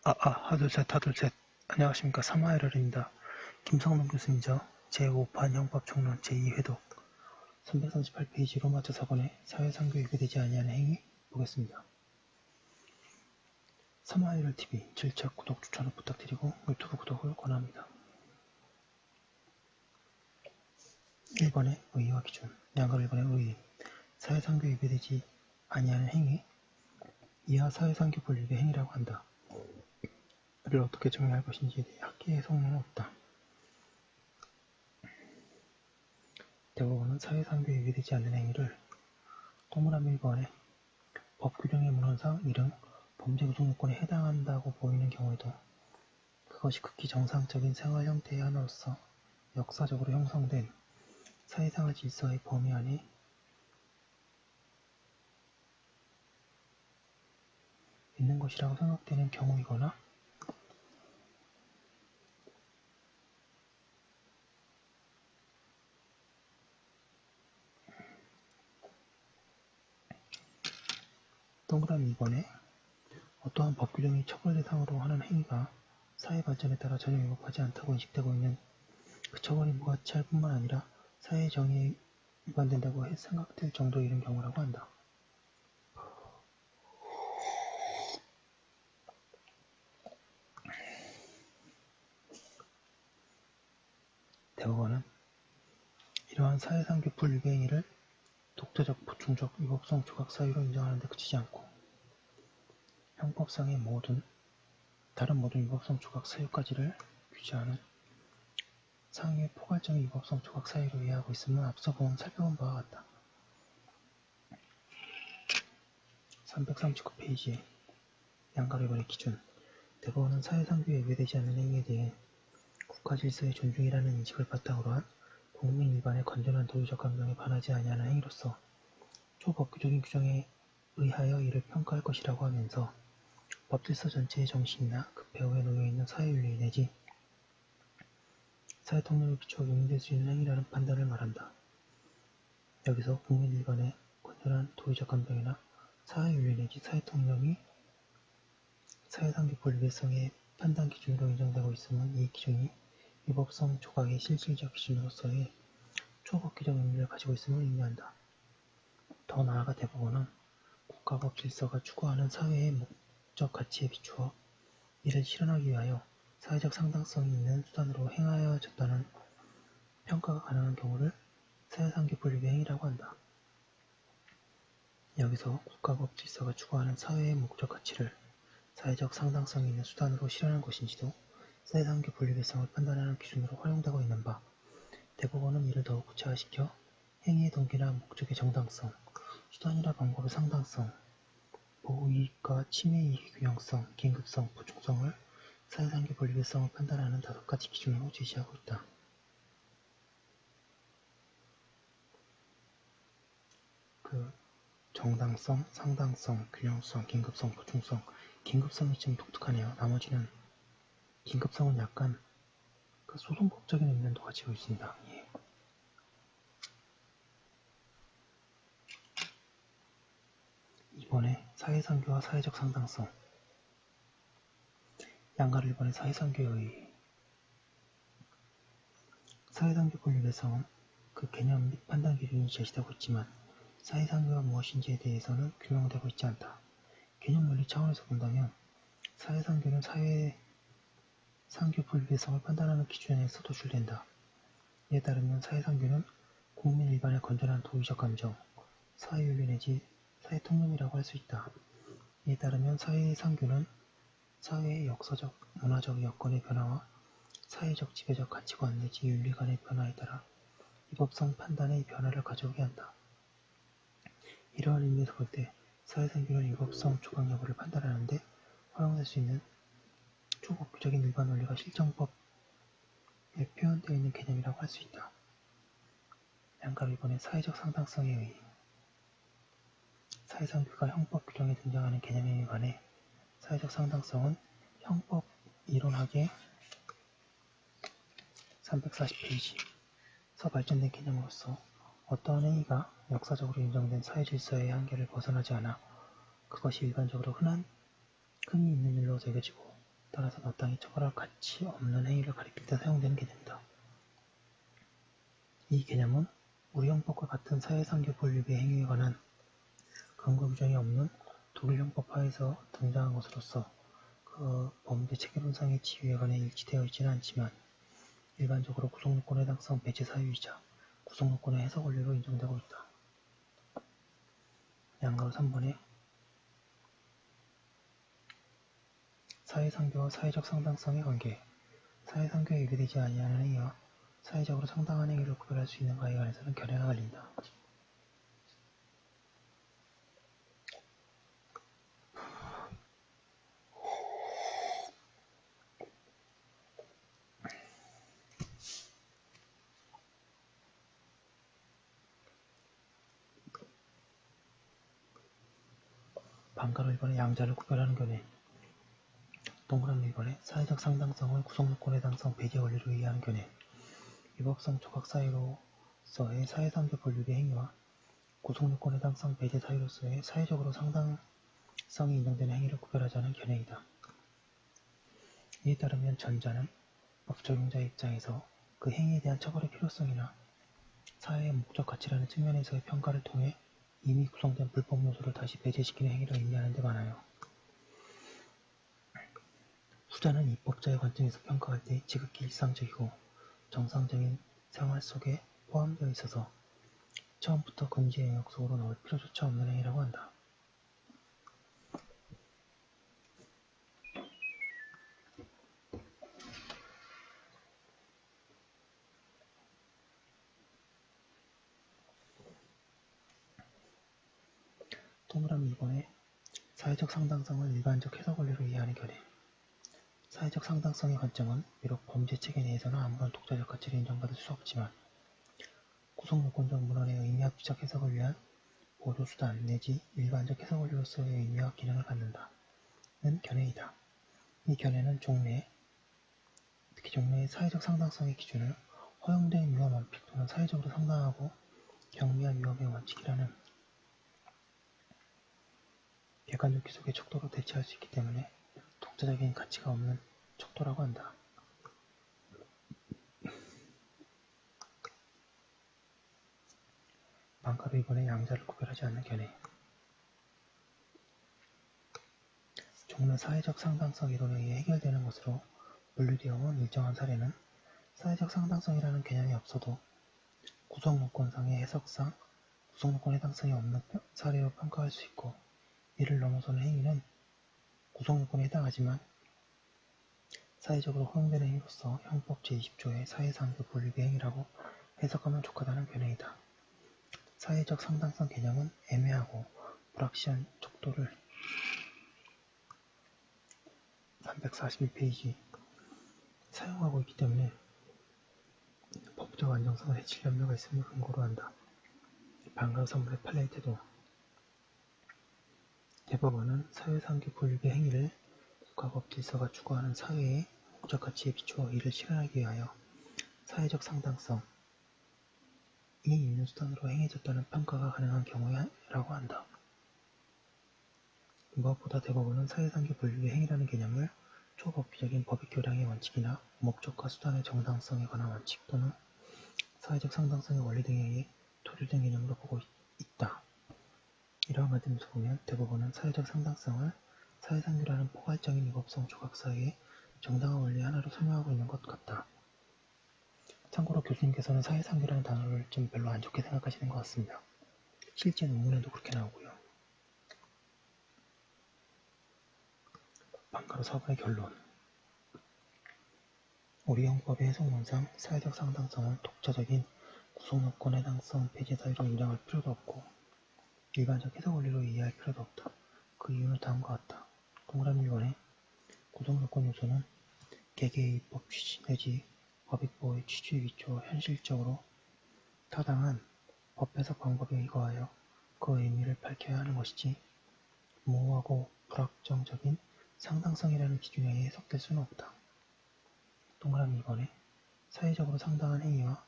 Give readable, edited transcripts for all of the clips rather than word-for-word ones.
하둘셋. 안녕하십니까. 3화열혈입니다. 김성동 교수님이죠. 제5판 형법총론 제2회독 338페이지 로마서 4번의 사회상규에 위배되지 아니하는 행위 보겠습니다. 3화열혈TV 질책, 구독, 추천을 부탁드리고 유튜브 구독을 권합니다. 1번의 의의와 기준, 양가 1번의 의의, 사회상규에 위배되지 아니하는 행위, 이하 사회상규 분립의 행위라고 한다. 이를 어떻게 정의할 것인지에 대해 학계의 성론은 없다. 대법원은 사회상규에 위배되지 않는 행위를 동그라미 1번에 법 규정의 문헌상 이른 범죄 구속 요건에 해당한다고 보이는 경우에도 그것이 극히 정상적인 생활 형태의 하나로서 역사적으로 형성된 사회생활 질서의 범위 안에 있는 것이라고 생각되는 경우이거나 동그라미 2번에 어떠한 법 규정이 처벌 대상으로 하는 행위가 사회 발전에 따라 전혀 위법하지 않다고 인식되고 있는 그 처벌이 무가치할 뿐만 아니라 사회 정의에 위반된다고 생각될 정도에 이른 경우라고 한다. 대법원은 이러한 사회상규 불위배 행위를 독자적, 보충적, 위법성 조각 사유로 인정하는 데 그치지 않고 형법상의 다른 모든 위법성 조각 사유까지를 규제하는 상위의 포괄적인 위법성 조각 사유로 이해하고 있음은 앞서 살펴본 바와 같다. 339페이지에 양가리번의 기준, 대법원은 사회상규에 위배되지 않는 행위에 대해 국가질서의 존중이라는 인식을 바탕으로 한 국민 일반의 건전한 도의적 감정에 반하지 아니하는 행위로서 초법규적인 규정에 의하여 이를 평가할 것이라고 하면서 법질서 전체의 정신이나 그 배후에 놓여있는 사회윤리 내지 사회통념에 비추어 용인될 수 있는 행위라는 판단을 말한다. 여기서 국민 일반의 건전한 도의적 감정이나 사회윤리 내지 사회통념이 사회상규 불위배성의 판단 기준으로 인정되고 있음은 이 기준이 위법성 조각의 실질적 기준으로서의 초법규적 의미를 가지고 있음을 의미한다. 더 나아가 대법원은 국가법 질서가 추구하는 사회의 목적 가치에 비추어 이를 실현하기 위하여 사회적 상당성이 있는 수단으로 행하여졌다는 평가가 가능한 경우를 사회상규 분립의 행위라고 한다. 여기서 국가법 질서가 추구하는 사회의 목적 가치를 사회적 상당성이 있는 수단으로 실현한 것인지도 사회상규 분립성을 판단하는 기준으로 활용되고 있는 바, 대법원은 이를 더욱 구체화시켜 행위의 동기나 목적의 정당성, 수단이나 방법의 상당성, 보호이익과 침해이익의 균형성, 긴급성, 보충성을 사회상규 분립성을 판단하는 5가지 기준으로 제시하고 있다. 정당성, 상당성, 균형성, 긴급성, 보충성. 긴급성이 좀 독특하네요. 나머지는 긴급성은 약간 소송법적인 의미도 가지고 있습니다. 예. 이번에 사회상규와 사회적 상당성. 양가를 1번에 사회상규의 사회상규 분립에서는 그 개념 및 판단 기준이 제시되고 있지만 사회상규가 무엇인지에 대해서는 규명되고 있지 않다. 개념 논리 차원에서 본다면 사회상규는 사회상규 분립성을 판단하는 기준에서 도출된다. 이에 따르면 사회상규는 국민 일반의 건전한 도의적 감정, 사회윤리 내지 사회통념이라고 할 수 있다. 이에 따르면 사회상규는 사회의 역사적, 문화적 여건의 변화와 사회적 지배적 가치관 내지 윤리관의 변화에 따라 위법성 판단의 변화를 가져오게 한다. 이러한 의미에서 볼 때 사회상규는 위법성 조각 여부를 판단하는 데 활용될 수 있는 초법규적인 일반 원리가 실정법에 표현되어 있는 개념이라고 할 수 있다. 양가 1번의 사회적 상당성에 의해 사회상규가 형법 규정에 등장하는 개념에 관해 사회적 상당성은 형법 이론학의 340페이지서 발전된 개념으로서 어떠한 행위가 역사적으로 인정된 사회질서의 한계를 벗어나지 않아 그것이 일반적으로 흔히 있는 일로 여겨지고 따라서 마땅히 처벌할 가치 없는 행위를 가리킬 때 사용되는 개념이다. 이 개념은 우리 형법과 같은 사회상규 분류의 행위에 관한 근거 규정이 없는 독일 형법 하에서 등장한 것으로서 그 범죄 체계론상의 지위에 관해 일치되어 있지는 않지만 일반적으로 구속요건의 해당성 배제 사유이자 구속요건의 해석 원리로 인정되고 있다. 양가로 3번에 사회상규와 사회적 상당성의 관계, 사회상규에 위배되지 아니하는 행위와 사회적으로 상당한 행위를 구별할 수 있는가에 관해서는 견해가 갈린다. 반가로 1번에 양자를 구별하는 견해, 동그라미 1번에 사회적 상당성을 구속요건의 해당성 배제 원리로 이해하는 견해, 위법성 조각 사유로서의 사회상규 분류의 행위와 구속요건의 해당성 배제 사유로서의 사회적으로 상당성이 인정되는 행위를 구별하자는 견해이다. 이에 따르면 전자는 법적용자의 입장에서 그 행위에 대한 처벌의 필요성이나 사회의 목적 가치라는 측면에서의 평가를 통해 이미 구성된 불법 요소를 다시 배제시키는 행위를 의미하는 데 많아요. 후자는 입법자의 관점에서 평가할 때 지극히 일상적이고 정상적인 생활 속에 포함되어 있어서 처음부터 금지의 영역 속으로 넣을 필요조차 없는 행위라고 한다. 동그라미 2번에 사회적 상당성을 일반적 해석 원리로 이해하는 견해. 사회적 상당성의 관점은 비록 범죄 체계 내에서는 아무런 독자적 가치를 인정받을 수 없지만 구속요건적 문헌의 의미학적 해석을 위한 보조수단 내지 일반적 해석 원리로서의 의미와 기능을 갖는다는 견해이다. 이 견해는 특히 종래의 사회적 상당성의 기준을 허용된 위험 원칙 또는 사회적으로 상당하고 경미한 위험의 원칙이라는 객관적 기속의 척도로 대체할 수 있기 때문에 독자적인 가치가 없는 척도라고 한다. 반가로 2번에 양자를 구별하지 않는 견해. 종래 사회적 상당성 이론에 의해 해결되는 것으로 분류되어 온 일정한 사례는 사회적 상당성이라는 개념이 없어도 구속요건상의 해석상 구속요건 해당성이 없는 사례로 평가할 수 있고, 이를 넘어서는 행위는 구속요건에 해당하지만 사회적으로 허용되는 행위로서 형법 제20조의 사회상규 분류의 행위라고 해석하면 족하다는 견해이다. 사회적 상당성 개념은 애매하고 불확실한 척도를 341페이지 사용하고 있기 때문에 법적 안정성을 해칠 염려가 있음을 근거로 한다. 반가로 3번의 판례의 태도. 대법원은 사회상규 분류의 행위를 국가법 질서가 추구하는 사회의 목적 가치에 비추어 이를 실현하기 위하여 사회적 상당성이 있는 수단으로 행해졌다는 평가가 가능한 경우라고 한다. 무엇보다 대법원은 사회상규 분류의 행위라는 개념을 초법기적인 법익 교량의 원칙이나 목적과 수단의 정당성에 관한 원칙 또는 사회적 상당성의 원리 등에 의해 토출된 개념으로 보고 있다. 이러한 관점에서 보면 대법원은 사회적 상당성을 사회상규라는 포괄적인 위법성 조각 사이의 정당한 원리 하나로 설명하고 있는 것 같다. 참고로 교수님께서는 사회상규라는 단어를 좀 별로 안 좋게 생각하시는 것 같습니다. 실제 논문에도 그렇게 나오고요. 반가로 4번의 결론. 우리 형법의 해석론상 사회적 상당성을 독자적인 구속요건 해당성 배제 사유로 인정할 필요도 없고 일반적 해석 원리로 이해할 필요도 없다. 그 이유는 다음과 같다. 동그라미 1번에 구속요건 요소는 개개의 입법 취지 내지 법익보호의 취지에 비추어 현실적으로 타당한 법해석 방법에 의거하여 그 의미를 밝혀야 하는 것이지 모호하고 불확정적인 상당성이라는 기준에 의해 해석될 수는 없다. 동그라미 2번에 사회적으로 상당한 행위와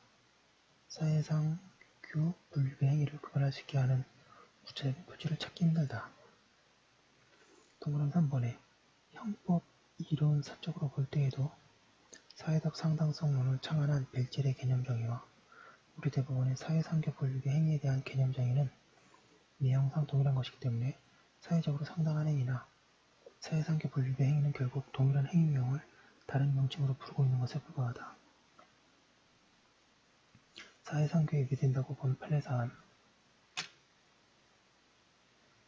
사회상규 분류의 행위를 구별할 수 있게 하는 구체적인 표지를 찾기 힘들다. 동그라미 3번에 형법 이론 사적으로 볼 때에도 사회적 상당성론을 창안한 벨젤의 개념정의와 우리 대법원의 사회상교 분류의 행위에 대한 개념정의는 내용상 동일한 것이기 때문에 사회적으로 상당한 행위나 사회상교 분류의 행위는 결국 동일한 행위명을 다른 명칭으로 부르고 있는 것에 불과하다. 사회상교에 위배된다고 본 판례사안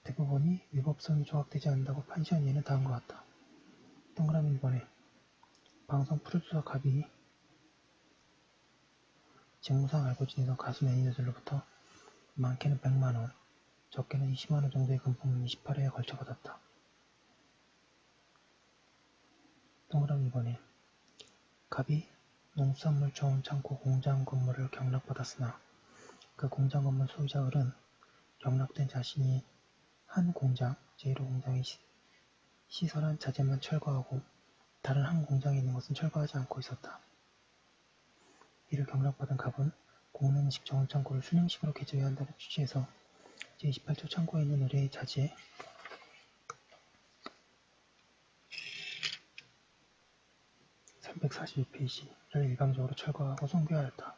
대법원이 위법성이 조각되지 않는다고 판시한 예는 다음과 같다. 동그라미 1번에 방송 프로듀서 갑이 직무상 알고 지내던 가수 매니저들로부터 많게는 100만원, 적게는 20만원 정도의 금품을 28회에 걸쳐 받았다. 동그라미 2번에 갑이 농수산물 저온 창고 공장 건물을 경락받았으나 그 공장 건물 소유자 을은 경락된 자신이 한 공장, 제1호공장에 시설한 자재만 철거하고 다른 한 공장에 있는 것은 철거하지 않고 있었다. 이를 경락받은 갑은 공내문식 저온 창고를 순행식으로 개조해야 한다는 취지에서 제28조 창고에 있는 의뢰의 자재 342페이지를 일방적으로 철거하고 송교하였다.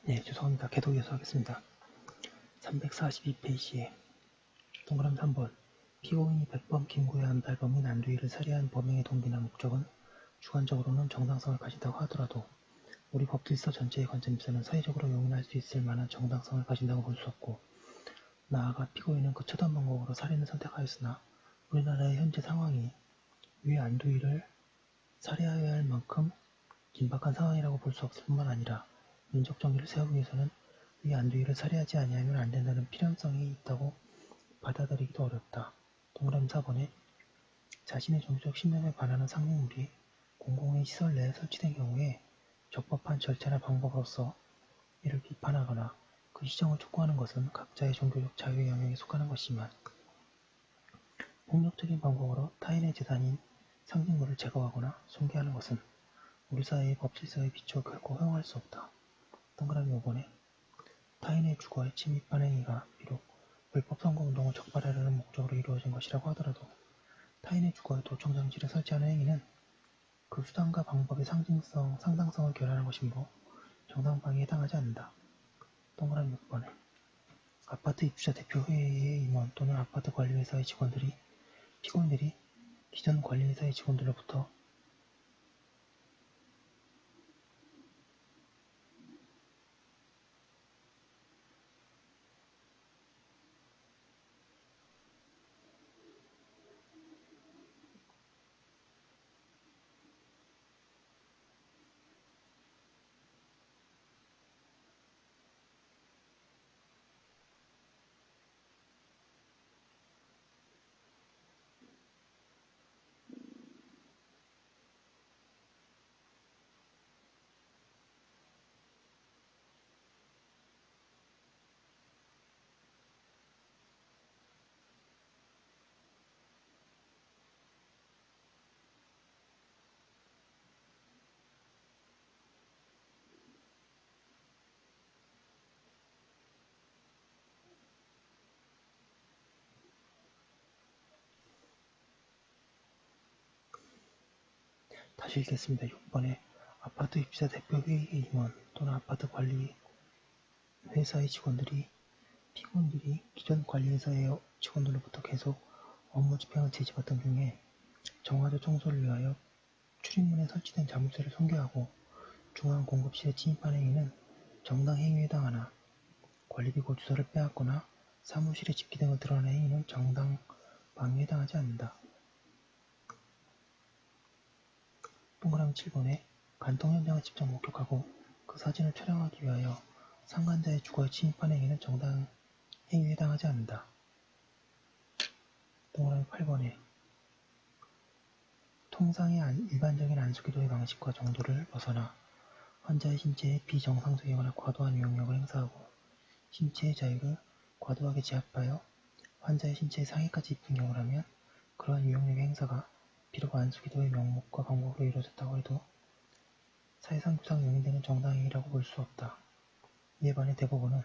네, 죄송합니다. 계속 이어서하겠습니다. 342페이지에 동그라미 3번 피고인이 백범, 김구의 안달범인 안두희를 살해한 범행의 동기나 목적은 주관적으로는 정당성을 가진다고 하더라도 우리 법질서 전체의 관점에서는 사회적으로 용인할 수 있을 만한 정당성을 가진다고 볼 수 없고 나아가 피고인은 그 처단 방법으로 살인을 선택하였으나 우리나라의 현재 상황이 위 안두희를 살해하여야 할 만큼 긴박한 상황이라고 볼 수 없을 뿐만 아니라 민족 정의를 세우기 위해서는 위 안두희를 살해하지 아니하면 안 된다는 필연성이 있다고 받아들이기도 어렵다. 동그라미 4번에 자신의 종교적 신념에 반하는 상징물이 공공의 시설 내에 설치된 경우에 적법한 절차나 방법으로서 이를 비판하거나 그 시정을 촉구하는 것은 각자의 종교적 자유의 영역에 속하는 것이지만 폭력적인 방법으로 타인의 재산인 상징물을 제거하거나 숭배하는 것은 우리 사회의 법질서에 비춰 결코 허용할 수 없다. 동그라미 5번에 타인의 주거에 침입한 행위가 비록 불법 선거운동을 적발하려는 목적으로 이루어진 것이라고 하더라도 타인의 주거에 도청장치를 설치하는 행위는 그 수단과 방법의 상당성을 결하는 것이므로 정당방위에 해당하지 않는다. 동그라미 6번에 아파트 입주자 대표회의의 임원 또는 아파트 관리회사의 직원들이 피고인들이 기존 관리회사의 직원들로부터 다시 읽겠습니다. 6번에 아파트 입주자 대표회의의 임원 또는 아파트 관리 회사의 직원들이 피고인들이 기존 관리회사의 직원들로부터 계속 업무 집행을 제지받던 중에 정화조 청소를 위하여 출입문에 설치된 자물쇠를 손괴하고 중앙 공급실에 침입한 행위는 정당 행위에 해당하나 관리비 고주서를 빼앗거나 사무실의 집기 등을 드러낸 행위는 정당 방위에 해당하지 않는다. 동그라미 7번에 간통 현장을 직접 목격하고 그 사진을 촬영하기 위하여 상간자의 주거에 침입한 행위는 정당 행위에 해당하지 않는다. 동그라미 8번에 통상의 일반적인 안수기도의 방식과 정도를 벗어나 환자의 신체에 비정상적이거나 과도한 위용력을 행사하고 신체의 자유를 과도하게 제압하여 환자의 신체의 상해까지 입힌 경우라면 그러한 위용력의 행사가 비록 안수기도의 명목과 방법으로 이루어졌다고 해도 사회상 구상 용인되는 정당행위라고 볼 수 없다. 이에 반해 대법원은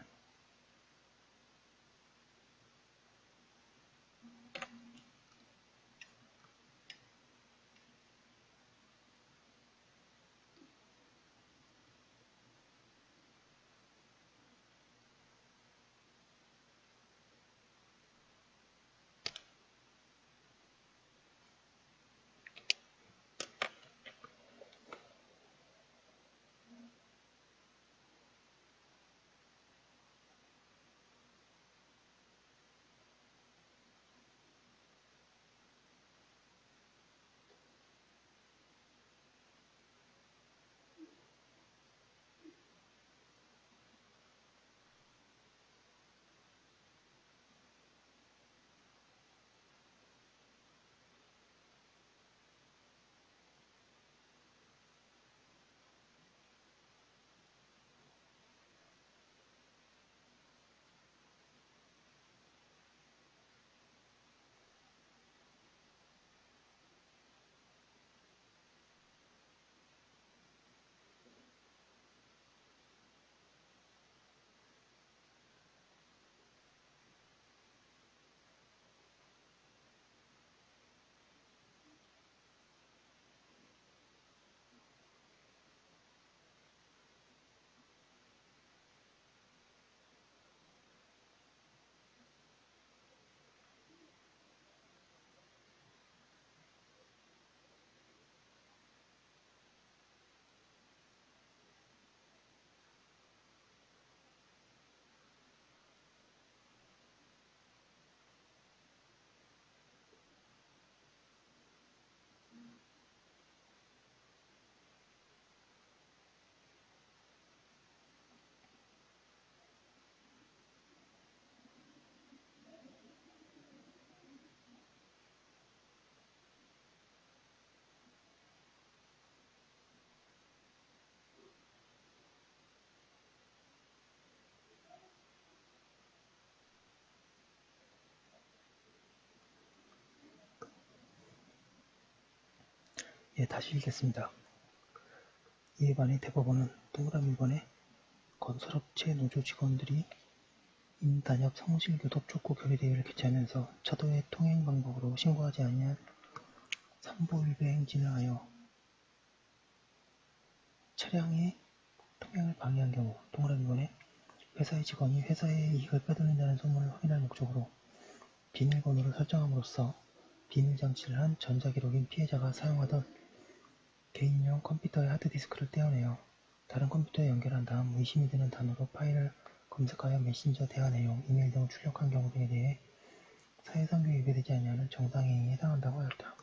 다시 읽겠습니다. 이에 반해 대법원은 동그라미 1번에 건설업체 노조 직원들이 임단협 성실교섭 촉구 결의대회를 개최하면서 차도의 통행 방법으로 신고하지 아니한 삼보일배 행진을 하여 차량의 통행을 방해한 경우 동그라미 1번에 회사의 직원이 회사의 이익을 빼돌린다는 소문을 확인할 목적으로 비밀번호를 설정함으로써 비밀장치를 한 전자기록인 피해자가 사용하던 개인용 컴퓨터의 하드디스크를 떼어내어 다른 컴퓨터에 연결한 다음 의심이 드는 단어로 파일을 검색하여 메신저 대화 내용, 이메일 등을 출력한 경우 등에 대해 사회상규에 위배되지 아니하는 정당행위에 해당한다고 하였다.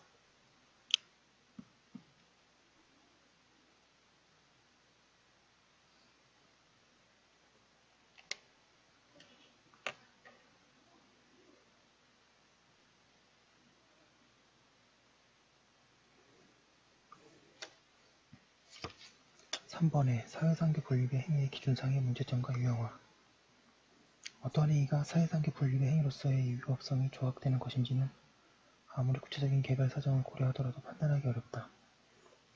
(3번에) 사회상규 분립의 행위의 기준상의 문제점과 유형화. 어떠한 행위가 사회상규 분립의 행위로서의 위법성이 조각되는 것인지는 아무리 구체적인 개별 사정을 고려하더라도 판단하기 어렵다.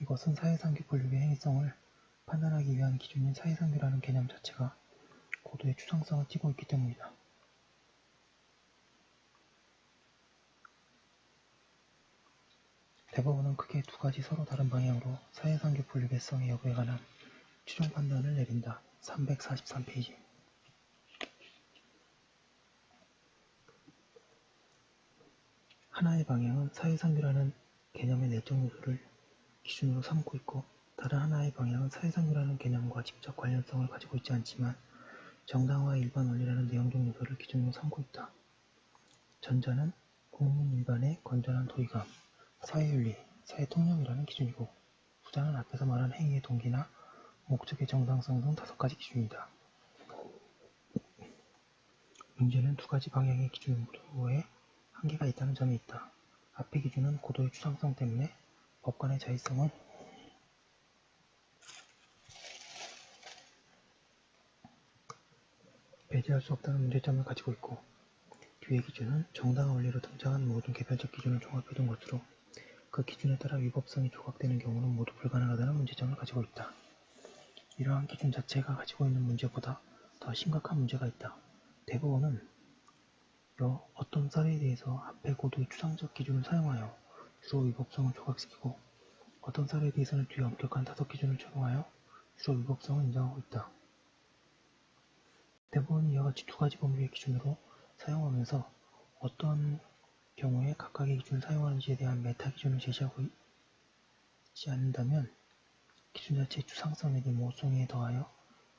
이것은 사회상규 분립의 행위성을 판단하기 위한 기준인 사회상규라는 개념 자체가 고도의 추상성을 띠고 있기 때문이다. 대법원은 크게 두 가지 서로 다른 방향으로 사회상규 분류배성의 여부에 관한 최종 판단을 내린다. 343페이지. 하나의 방향은 사회상규라는 개념의 내적 요소를 기준으로 삼고 있고, 다른 하나의 방향은 사회상규라는 개념과 직접 관련성을 가지고 있지 않지만 정당화의 일반 원리라는 내용적 요소를 기준으로 삼고 있다. 전자는 국민 일반의 건전한 도의감, 사회윤리, 사회통념이라는 기준이고, 후자는 앞에서 말한 행위의 동기나 목적의 정당성 등 5가지 기준이다. 문제는 두 가지 방향의 기준 모두에 한계가 있다는 점이 있다. 앞의 기준은 고도의 추상성 때문에 법관의 자율성은 배제할 수 없다는 문제점을 가지고 있고, 뒤의 기준은 정당한 원리로 등장한 모든 개별적 기준을 종합해둔 것으로 그 기준에 따라 위법성이 조각되는 경우는 모두 불가능하다는 문제점을 가지고 있다. 이러한 기준 자체가 가지고 있는 문제보다 더 심각한 문제가 있다. 대법원은 어떤 사례에 대해서 앞에 고도의 추상적 기준을 사용하여 주로 위법성을 조각시키고, 어떤 사례에 대해서는 뒤에 엄격한 타석 기준을 적용하여 주로 위법성을 인정하고 있다. 대법원이 이와 같이 두 가지 범위의 기준으로 사용하면서 어떤 경우에 각각의 기준을 사용하는지에 대한 메타 기준을 제시하고 있지 않는다면 기준 자체의 추상성 내지 모호성에 더하여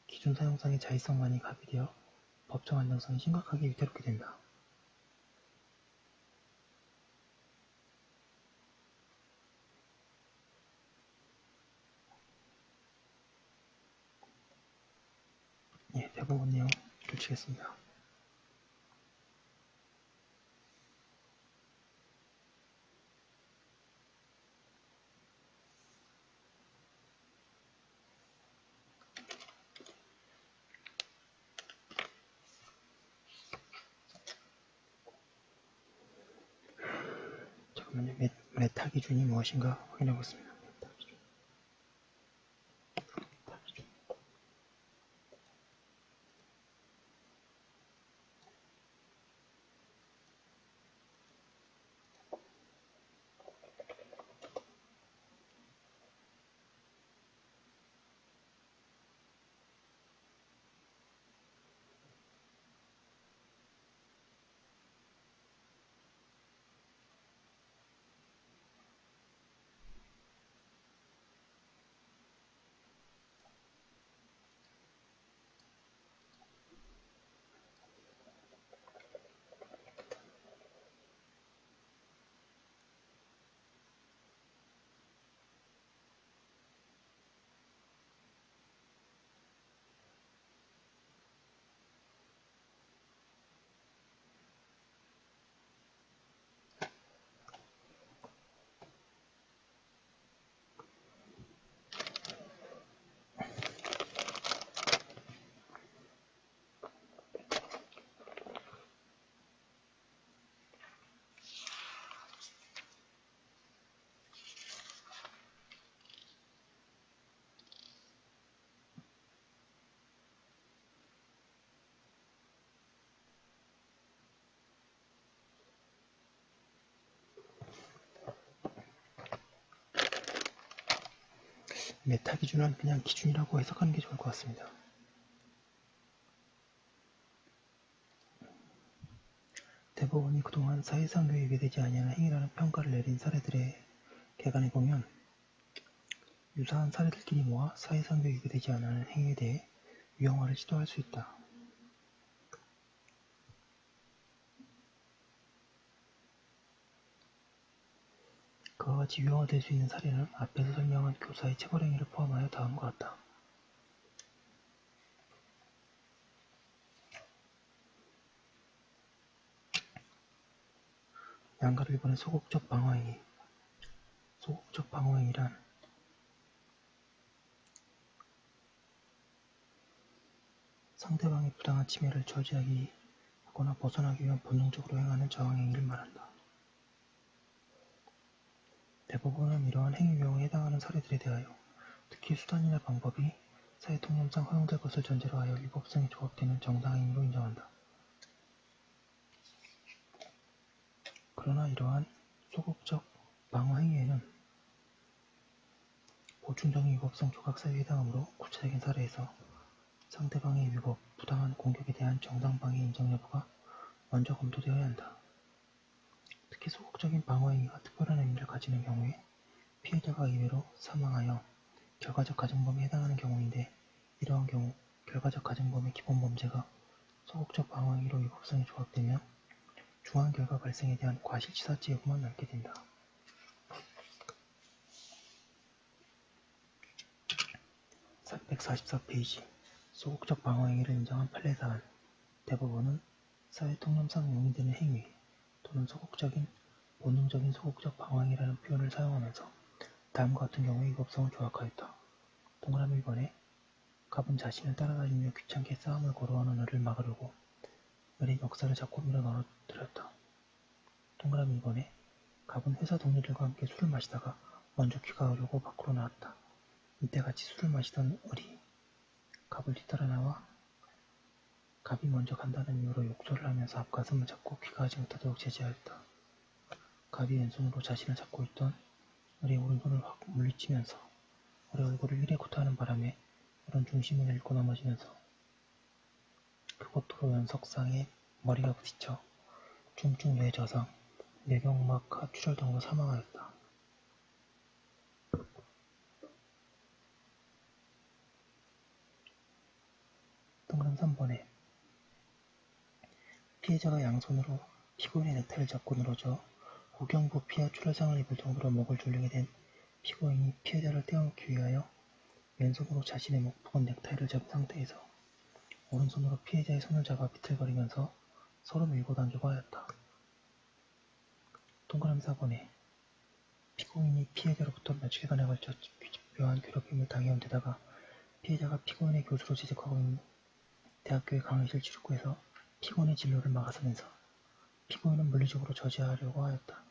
기준 사용상의 자의성만이 가비되어 법정 안정성이 심각하게 위태롭게 된다. 대법원 내용 펼치겠습니다. 잠깐만요. 메타 기준이 무엇인가 확인해 보겠습니다. 메타 기준은 그냥 기준이라고 해석하는 게 좋을 것 같습니다. 대법원이 그동안 사회상 교육에 되지 아니하는 행위라는 평가를 내린 사례들의 개관해 보면 유사한 사례들끼리 모아 사회상 교육에 되지 않는 행위에 대해 유형화를 시도할 수 있다. 그와 같이 유형화될 수 있는 사례는 앞에서 설명한 교사의 체벌행위를 포함하여 다음과 같다. 양가를 이번에 소극적 방어행위. 소극적 방어행위란 상대방의 부당한 침해를 저지하기 하거나 벗어나기 위한 본능적으로 행하는 저항행위를 말한다. 대법원은 이러한 행위 유형에 해당하는 사례들에 대하여 특히 수단이나 방법이 사회통념상 허용될 것을 전제로 하여 위법성이 조각되는 정당한 행위로 인정한다. 그러나 이러한 소극적 방어 행위에는 보충적인 위법성 조각 사유에 해당하므로 구체적인 사례에서 상대방의 위법, 부당한 공격에 대한 정당 방해 인정 여부가 먼저 검토되어야 한다. 특히 소극적인 방어 행위가 특별한 의미를 가지는 경우에 피해자가 이외로 사망하여 결과적 가정범위에 해당하는 경우인데, 이러한 경우 결과적 가정범위 기본 범죄가 소극적 방어 행위로 위법성이 조각되며 중한 결과 발생에 대한 과실치사죄 여부만 남게 된다. 344페이지 소극적 방어 행위를 인정한 판례사안. 대법원은 사회통념상 용인되는 행위 또는 소극적인 본능적인 소극적 방어 행위라는 표현을 사용하면서 다음과 같은 경우에 위법성을 조각하였다. 동그라미 1번에 갑은 자신을 따라다니며 귀찮게 싸움을 걸어오는 을을 막으려고 을의 멱살을 잡고 밀어 넣어뜨렸다. 동그라미 2번에 갑은 회사 동료들과 함께 술을 마시다가 먼저 귀가하려고 밖으로 나왔다. 이때 같이 술을 마시던 을이 갑을 뒤따라 나와 갑이 먼저 간다는 이유로 욕설을 하면서 앞가슴을 잡고 귀가하지 못하도록 제지하였다. 갑이 왼손으로 자신을 잡고 있던 을의 오른손을 확 물리치면서 을의 얼굴을 힐에 구타하는 바람에 을은 중심을 잃고 넘어지면서 그곳도로 연석상에 머리가 부딪혀 중증 뇌저상, 뇌경막하 출혈 등으로 사망하였다. 동그라미 3번에 피해자가 양손으로 피고인의 넥타이를 잡고 늘어져 구경부 피하 출혈상을 입을 정도로 목을 졸리게 된 피고인이 피해자를 떼어놓기 위하여 왼손으로 자신의 목 부근 넥타이를 잡은 상태에서 오른손으로 피해자의 손을 잡아 비틀거리면서 서로 밀고 당기고 하였다. 동그라미 4번에 피고인이 피해자로부터 며칠간에 걸쳐 묘한 괴롭힘을 당해온 데다가 피해자가 피고인의 교수로 재직하고 있는 대학교의 강의실 출입구에서 피고인의 진로를 막아서면서 피고인은 물리적으로 저지하려고 하였다.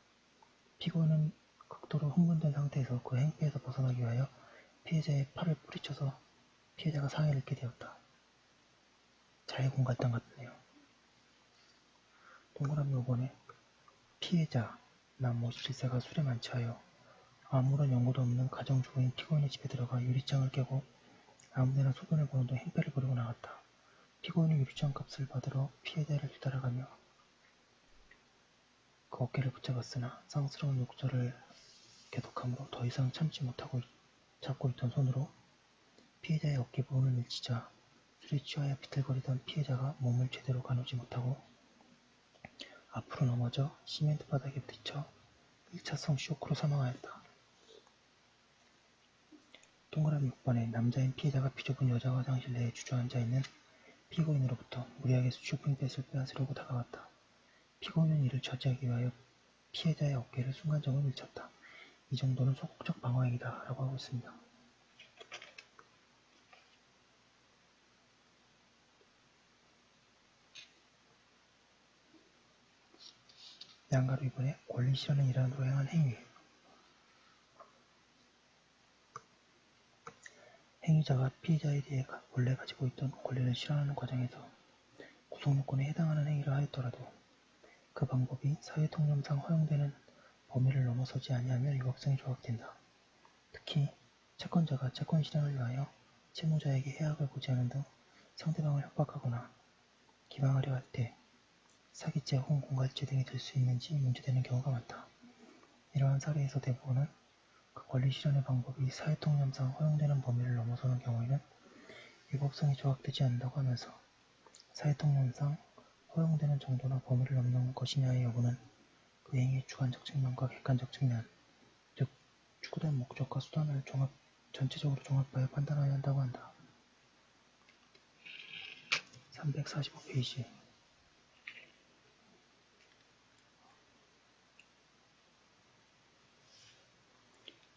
피고인은 극도로 흥분된 상태에서 그 행패에서 벗어나기 위하여 피해자의 팔을 뿌리쳐서 피해자가 상해를 입게 되었다. 자해공갈당 같네요. 동그라미 5번에 피해자 남 57세가 술에 만취하여 아무런 연고도 없는 가정주부인 피고인의 집에 들어가 유리창을 깨고 아무데나 소변을 보는 등 행패를 부리고 나갔다. 피고인은 유리창 값을 받으러 피해자를 뒤따라가며 그 어깨를 붙잡았으나 상스러운 욕설을 계속함으로 더 이상 참지 못하고 잡고 있던 손으로 피해자의 어깨 부분을 밀치자 술에 취하여 비틀거리던 피해자가 몸을 제대로 가누지 못하고 앞으로 넘어져 시멘트 바닥에 부딪혀 1차성 쇼크로 사망하였다. 동그라미 6번에 남자인 피해자가 비좁은 여자 화장실 내에 주저앉아 있는 피고인으로부터 무리하게 쇼핑백을 빼앗으려고 다가왔다. 피고인은 이를 저지하기 위하여 피해자의 어깨를 순간적으로 밀쳤다. 이 정도는 소극적 방어행위다 라고 하고 있습니다. 양가로 2번에 권리 실현을 일환으로 행한 행위. 행위자가 피해자에 대해 원래 가지고 있던 권리를 실현하는 과정에서 구속요건에 해당하는 행위를 하였더라도 그 방법이 사회통념상 허용되는 범위를 넘어서지 아니하면 위법성이 조각된다. 특히 채권자가 채권 실현을 위하여 채무자에게 해악을 고지하는 등 상대방을 협박하거나 기망하려 할 때 사기죄 혹은 공갈죄 등이 될 수 있는지 문제되는 경우가 많다. 이러한 사례에서 대법원은 그 권리 실현의 방법이 사회통념상 허용되는 범위를 넘어서는 경우에는 위법성이 조각되지 않는다고 하면서 사회통념상 허용되는 정도나 범위를 넘는 것이냐의 여부는 그 행위의 주관적 측면과 객관적 측면, 즉 추구된 목적과 수단을 전체적으로 종합하여 판단해야 한다고 한다. 345페이지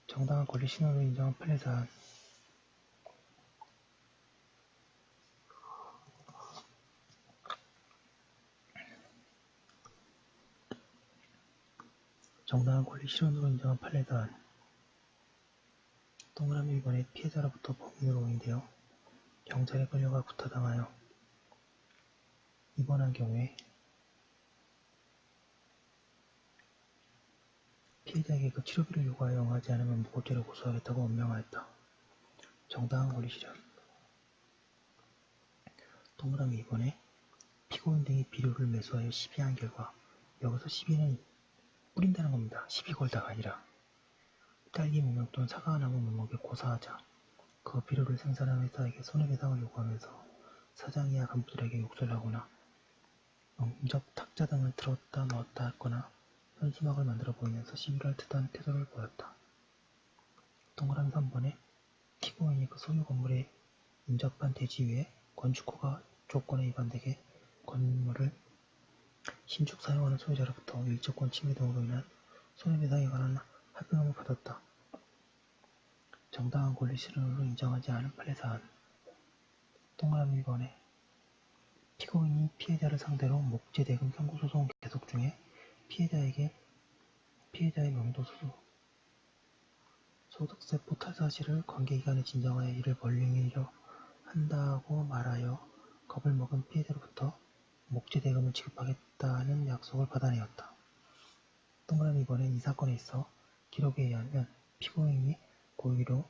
정당한 권리 신호를 인정한 판례사안. 정당한 권리 실현으로 인정한 판례사안. 동그라미 2번에 피해자로부터 범인으로 오인되어 경찰에 끌려가 구타당하여 입원한 경우에 피해자에게 그 치료비를 요구하여 응하지 않으면 무고죄로 고소하겠다고 엄명하였다. 정당한 권리 실현. 동그라미 2번에 피고인 등이 비료를 매수하여 시비한 결과, 여기서 시비는 뿌린다는 겁니다. 시비 걸다가 아니라 딸기 목록 또는 사과나무 목록에 고사하자 그 비료를 생산한 회사에게 손해배상을 요구하면서 사장이야 간부들에게 욕설을 하거나 응접 탁자 등을 들었다 넣었다 했거나 현수막을 만들어 보이면서 시비를 할 듯한 태도를 보였다. 동그라미 3번에 피고인이 그 소유 건물에 인접한 대지 위에 건축허가 조건에 위반되게 건물을 신축 사용하는 소유자로부터 일조권 침해 등으로 인한 손해배상에 관한 합의금을 받았다. 정당한 권리 실현으로 인정하지 않은 판례사안. 동그라미 1번에 피고인이 피해자를 상대로 목재대금 청구소송 계속 중에 피해자의 명도소득세 포탈 사실을 관계기관에 진정하여 이를 벌리려 한다고 말하여 겁을 먹은 피해자로부터 목재대금을 지급하겠다는 약속을 받아내었다. 동그라미 2번에 이 사건에 있어 기록에 의하면 피고인이 고의로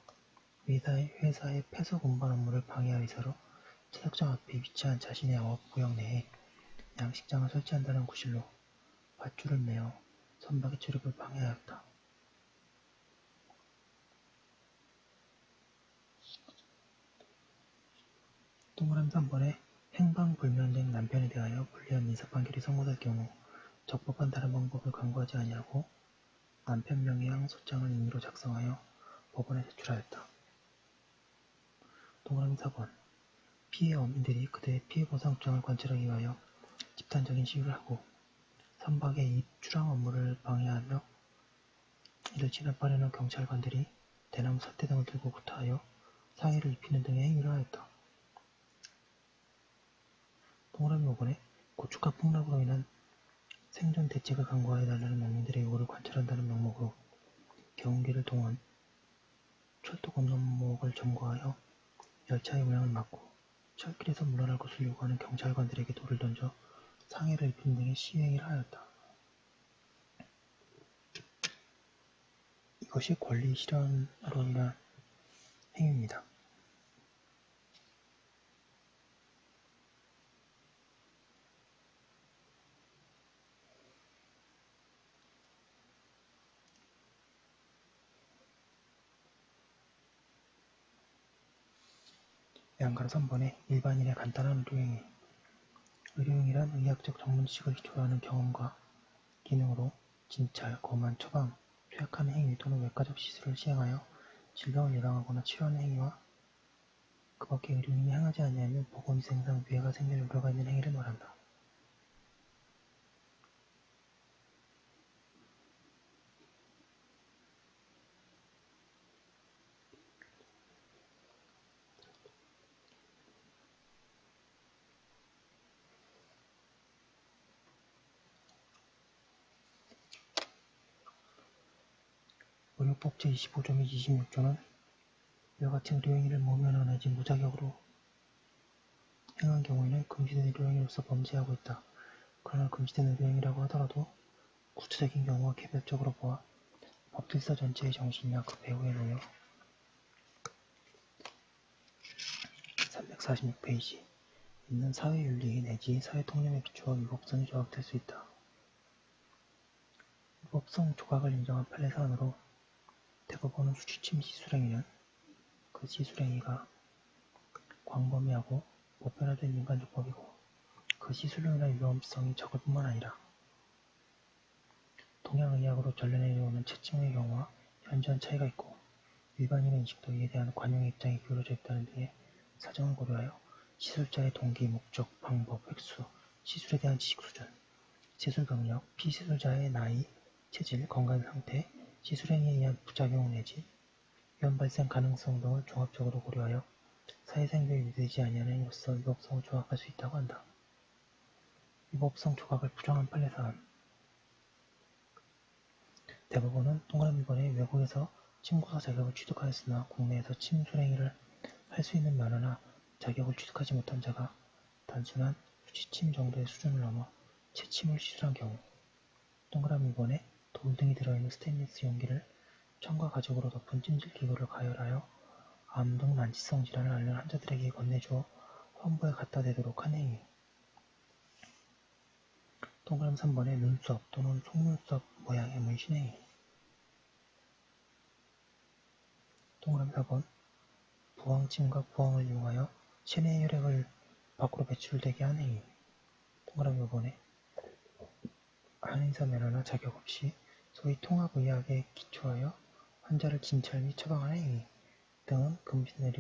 회사의 폐석 운반 업무를 방해할 의사로 채석장 앞에 위치한 자신의 업구역 내에 양식장을 설치한다는 구실로 밧줄을 매어 선박의 출입을 방해하였다. 동그라미 3번에 행방불명된 남편에 대하여 불리한 민사판결이 선고될 경우 적법한 다른 방법을 강구하지 아니하고 남편 명의의 소장을 임의로 작성하여 법원에 제출하였다. 동그라미 4번 피해 어민들이 그대의 피해보상 주장을 관철하기 위하여 집단적인 시위를 하고 선박의 입출항 업무를 방해하며 이를 진압하려는 경찰관들이 대나무 사태 등을 들고 구타하여 상해를 입히는 등의 행위를 하였다. 동그라미 5번에 고춧가 폭락으로 인한 생존 대책을 강구하여 달라는 농민들의 요구를 관철한다는 명목으로 경운기를 동원 철도 건설목을 점거하여 열차의 운행을 막고 철길에서 물러날 것을 요구하는 경찰관들에게 돌을 던져 상해를 입히는 등의 시위행위를 하였다. 이것이 권리 실현으로 인한 행위입니다. 양가로 3번에 일반인의 간단한 의료행위. 의료행위란 의학적 전문 지식을 기초로 하는 경험과 기능으로 진찰, 검안, 처방, 투약하는 행위 또는 외과적 시술을 시행하여 질병을 예방하거나 치료하는 행위와 그 밖에 의료인이 행하지 아니하면 보건위생상 위해가 생길 우려가 있는 행위를 말한다. 의료법 제25조 및 26조는 이와 같은 의료행위를 모면허 내지 무자격으로 행한 경우에는 금지된 의료행위로서 범죄하고 있다. 그러나 금지된 의료행위라고 하더라도 구체적인 경우와 개별적으로 보아 법질서 전체의 정신이나 그 배후에 놓여 346페이지 있는 사회윤리 내지 사회통념에 비추어 위법성이 조각될 수 있다. 위법성 조각을 인정한 판례사안으로 대법원은 수취침 시술행위는 그 시술행위가 광범위하고 보편화된 인간요법이고 그 시술로 인한 위험성이 적을 뿐만 아니라 동양의학으로 전례내려오는 채침의 경우와 현저한 차이가 있고 일반인의 인식도 이에 대한 관용의 입장이 기울어져 있다는 등의 사정을 고려하여 시술자의 동기, 목적, 방법, 획수, 시술에 대한 지식 수준, 시술 경력, 피시술자의 나이, 체질, 건강 상태, 시술행위에 의한 부작용 내지 위험 발생 가능성 등을 종합적으로 고려하여 사회생명에 유대되지 아니하는 행위로서 위법성을 조각할 수 있다고 한다. 위법성 조각을 부정한 판례사안. 대법원은 동그라미 1번에 외국에서 침구사 자격을 취득하였으나 국내에서 침술행위를 할 수 있는 면허나 자격을 취득하지 못한 자가 단순한 수치침 정도의 수준을 넘어 채침을 시술한 경우 동그라미 2번에 돌 등이 들어있는 스테인리스 용기를 천과 가죽으로 덮은 찜질기구를 가열하여 암 등 난치성 질환을 앓는 환자들에게 건네주어 환부에 갖다 대도록 한 행위. 동그라미 3번에 눈썹 또는 속눈썹 모양의 문신 행위. 동그라미 4번 부항침과 부항을 이용하여 체내의 혈액을 밖으로 배출되게 한 행위. 동그라미 5번에 한의사 면허나 자격 없이 소위 통합의학에 기초하여 환자를 진찰 및 처방하는 행위 등은 금지된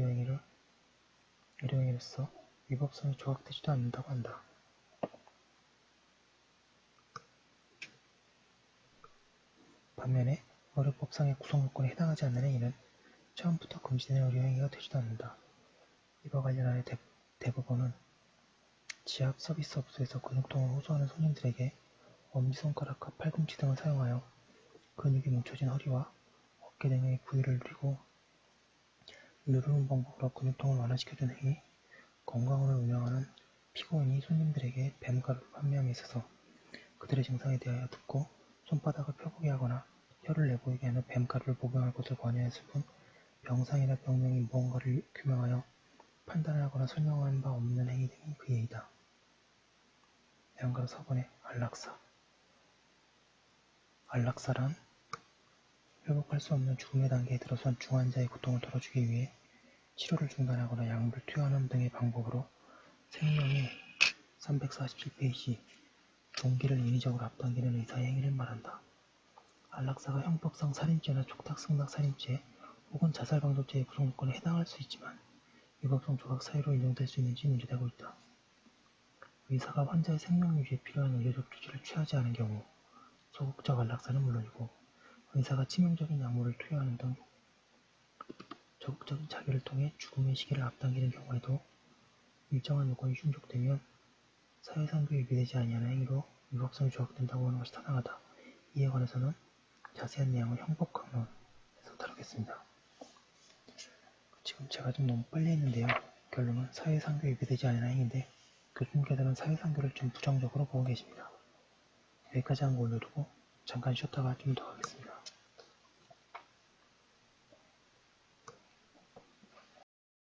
의료행위로서 위법성이 조각되지도 않는다고 한다. 반면에 의료법상의 구성요건에 해당하지 않는 행위는 처음부터 금지된 의료행위가 되지도 않는다. 이와 관련하여 대법원은 지압 서비스업소에서 근육통을 호소하는 손님들에게 엄지손가락과 팔꿈치 등을 사용하여 근육이 뭉쳐진 허리와 어깨 등의 부위를 누르는 방법으로 근육통을 완화시켜준 행위, 건강으로 유명하는 피고인이 손님들에게 뱀가루를 판매함에 있어서 그들의 증상에 대하여 듣고 손바닥을 펴보게 하거나 혀를 내보이게 하며 뱀가루를 복용할 것을 권유했을 뿐 병상이나 병명이 무언가를 규명하여 판단을 하거나 설명한 바 없는 행위 등이 그 예이다. 내용가로 4번에 안락사. 안락사란 회복할 수 없는 죽음의 단계에 들어선 중환자의 고통을 덜어주기 위해 치료를 중단하거나 약물을 투여하는 등의 방법으로 생명의 347페이지 동기를 인위적으로 앞당기는 의사의 행위를 말한다. 안락사가 형법상 살인죄나 촉탁승낙 살인죄 혹은 자살방조죄의 구성요건에 해당할 수 있지만 위법성 조각 사유로 인용될 수 있는지 문제되고 있다. 의사가 환자의 생명 유지에 필요한 의료적 조치를 취하지 않은 경우 소극적 안락사는 물론이고 의사가 치명적인 약물을 투여하는 등 적극적인 자결을 통해 죽음의 시기를 앞당기는 경우에도 일정한 요건이 충족되면 사회상규에 위배되지 아니하는 행위로 위법성이 조각된다고 하는 것이 타당하다. 이에 관해서는 자세한 내용은 형법강론에서 다루겠습니다. 지금 제가 좀 너무 빨리 했는데요. 결론은 사회상규에 위배되지 않는 행위인데 교수님께서는 사회상규를 좀 부정적으로 보고 계십니다. 여기까지 한 거 올려두고 잠깐 쉬었다가 좀 더 하겠습니다.